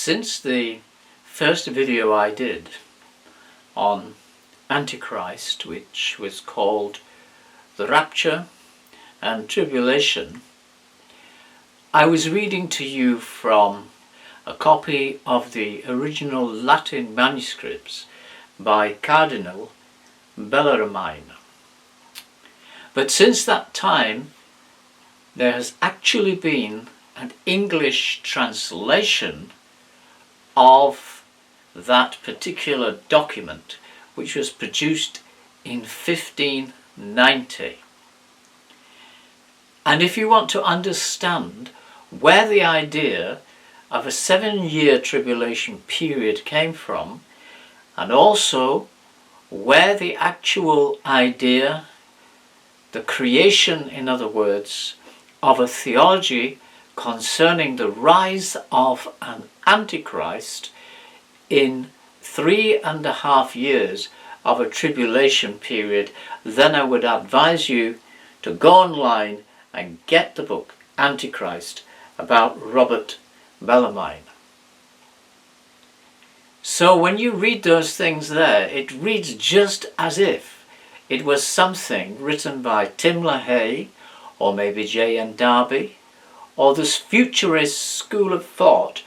Since the first video I did on Antichrist, which was called The Rapture and Tribulation, I was reading to you from a copy of the original Latin manuscripts by Cardinal Bellarmine. But since that time, there has actually been an English translation of that particular document, which was produced in 1590. And if you want to understand where the idea of a 7-year tribulation period came from, and also where the actual idea, the creation, in other words, of a theology concerning the rise of an Antichrist in 3.5 years of a tribulation period, then I would advise you to go online and get the book Antichrist about Robert Bellarmine. So when you read those things there, it reads just as if it was something written by Tim LaHaye, or maybe J.N. Darby, or this futurist school of thought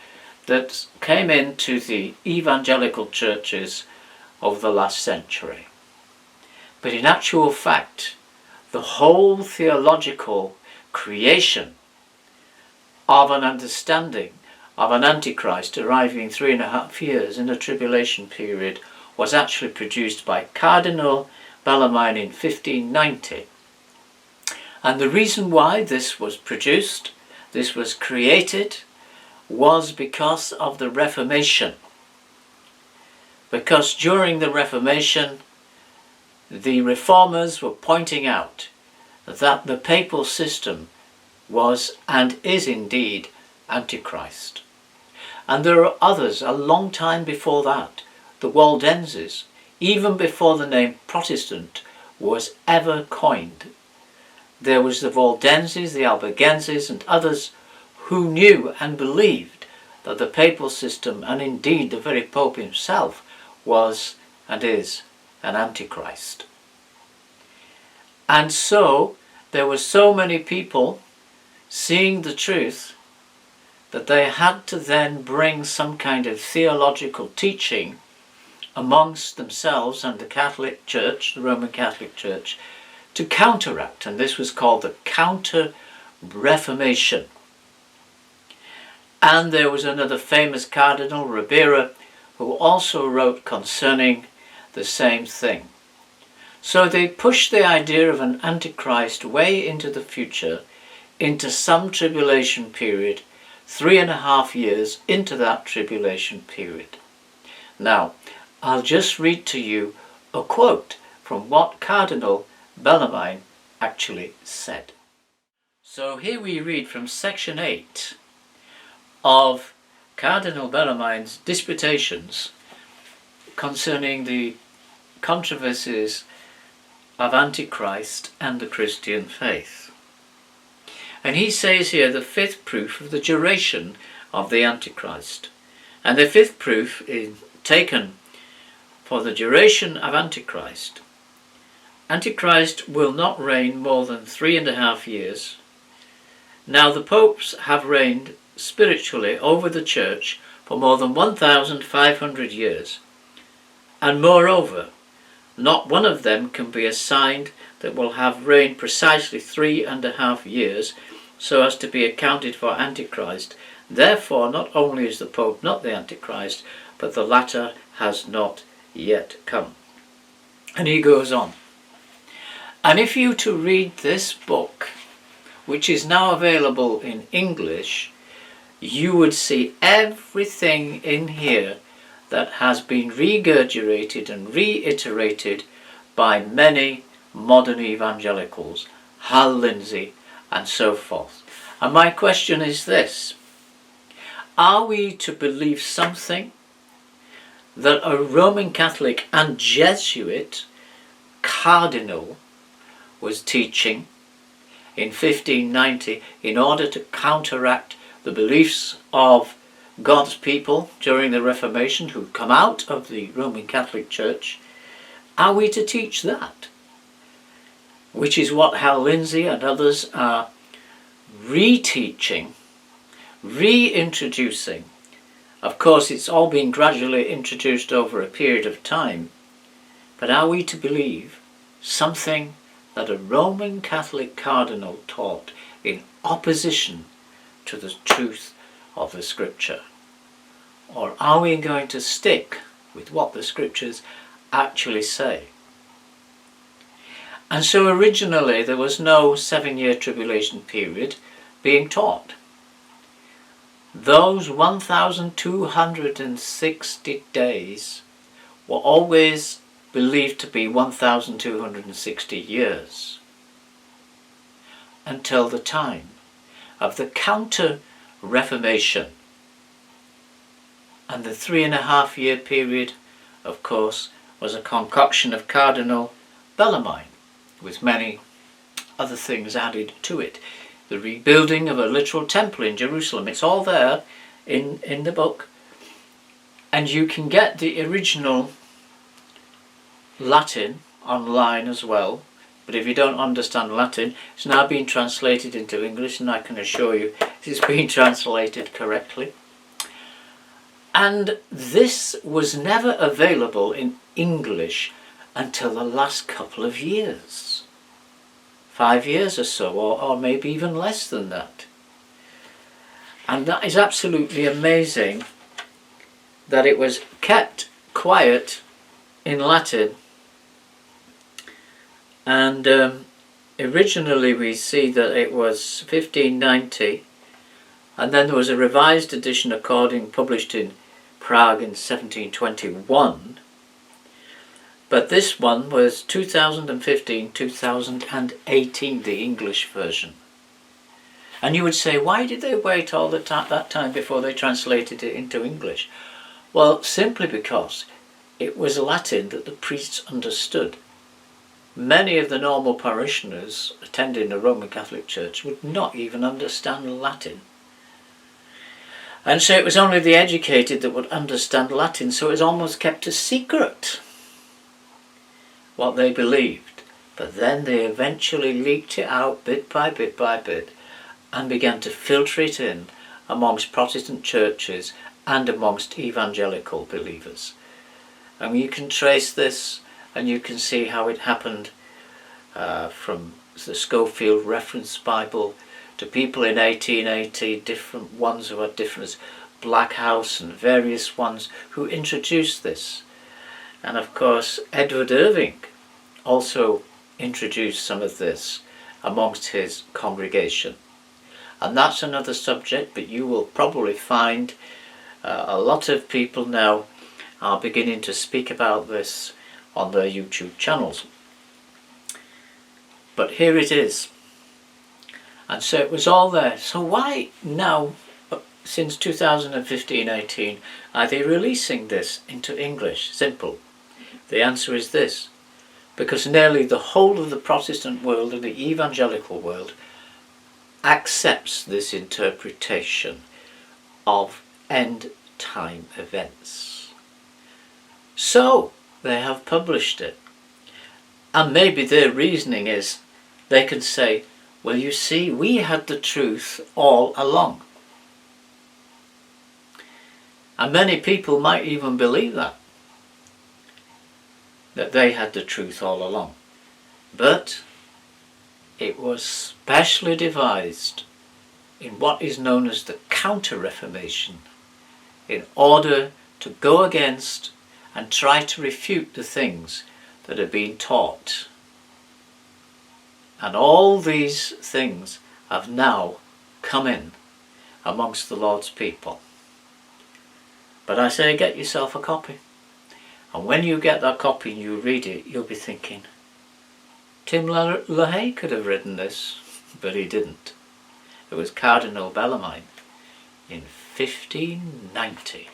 that came into the evangelical churches over the last century. But in actual fact, the whole theological creation of an understanding of an Antichrist arriving 3.5 years in a tribulation period was actually produced by Cardinal Bellarmine in 1590. And the reason why this was produced, this was created, was because of the Reformation. Because during the Reformation, the reformers were pointing out that the papal system was and is indeed Antichrist. And there are others a long time before that, the Waldenses, even before the name Protestant was ever coined. There was the Waldenses, the Albigenses, and others who knew and believed that the papal system, and indeed the very Pope himself, was and is an Antichrist. And so there were so many people seeing the truth that they had to then bring some kind of theological teaching amongst themselves and the Catholic Church, the Roman Catholic Church, to counteract, and this was called the Counter-Reformation. And there was another famous cardinal, Ribera, who also wrote concerning the same thing. So they pushed the idea of an Antichrist way into the future, into some tribulation period, 3.5 years into that tribulation period. Now, I'll just read to you a quote from what Cardinal Bellarmine actually said. So here we read from section 8 of Cardinal Bellarmine's disputations concerning the controversies of Antichrist and the Christian faith. And he says here the 5th proof of the duration of the Antichrist. And the 5th proof is taken for the duration of Antichrist. Antichrist will not reign more than 3.5 years. Now the popes have reigned spiritually over the church for more than 1,500 years. And moreover, not one of them can be assigned that will have reigned precisely 3.5 years, so as to be accounted for Antichrist. Therefore, not only is the Pope not the Antichrist, but the latter has not yet come. And he goes on. And if you to read this book, which is now available in English, you would see everything in here that has been regurgitated and reiterated by many modern evangelicals, Hal Lindsey and so forth. And my question is this: are we to believe something that a Roman Catholic and Jesuit cardinal was teaching in 1590 in order to counteract the beliefs of God's people during the Reformation who come out of the Roman Catholic Church, are we to teach that? Which is what Hal Lindsey and others are reteaching, reintroducing. Of course, it's all been gradually introduced over a period of time, but are we to believe something that a Roman Catholic cardinal taught in opposition to the truth of the Scripture? Or are we going to stick with what the Scriptures actually say? And so originally there was no 7-year tribulation period being taught. Those 1,260 days were always believed to be 1,260 years, until the time of the Counter-Reformation. And the 3.5-year period, of course, was a concoction of Cardinal Bellarmine, with many other things added to it. The rebuilding of a literal temple in Jerusalem. It's all there in the book. And you can get the original Latin online as well. But if you don't understand Latin, it's now been translated into English, and I can assure you it's been translated correctly. And this was never available in English until the last couple of years. 5 years or so, or maybe even less than that. And that is absolutely amazing that it was kept quiet in Latin. And originally we see that it was 1590, and then there was a revised edition published in Prague in 1721. But this one was 2015-2018, the English version. And you would say, why did they wait all that time before they translated it into English? Well, simply because it was Latin that the priests understood. Many of the normal parishioners attending the Roman Catholic Church would not even understand Latin. And so it was only the educated that would understand Latin, so it was almost kept a secret what they believed. But then they eventually leaked it out bit by bit by bit and began to filter it in amongst Protestant churches and amongst evangelical believers. And you can trace this, and you can see how it happened from the Schofield Reference Bible to people in 1880, different ones who had different, Blackhouse and various ones who introduced this. And of course Edward Irving also introduced some of this amongst his congregation. And that's another subject, but you will probably find a lot of people now are beginning to speak about this on their YouTube channels. But here it is. And so it was all there. So why now, since 2015-18, are they releasing this into English? Simple. The answer is this. Because nearly the whole of the Protestant world and the evangelical world accepts this interpretation of end time events. So they have published it. And maybe their reasoning is they can say, well, you see, we had the truth all along. And many people might even believe that they had the truth all along. But it was specially devised in what is known as the Counter-Reformation in order to go against and try to refute the things that are being taught. And all these things have now come in amongst the Lord's people. But I say, get yourself a copy. And when you get that copy and you read it, you'll be thinking, Tim LaHaye could have written this, but he didn't. It was Cardinal Bellarmine in 1590.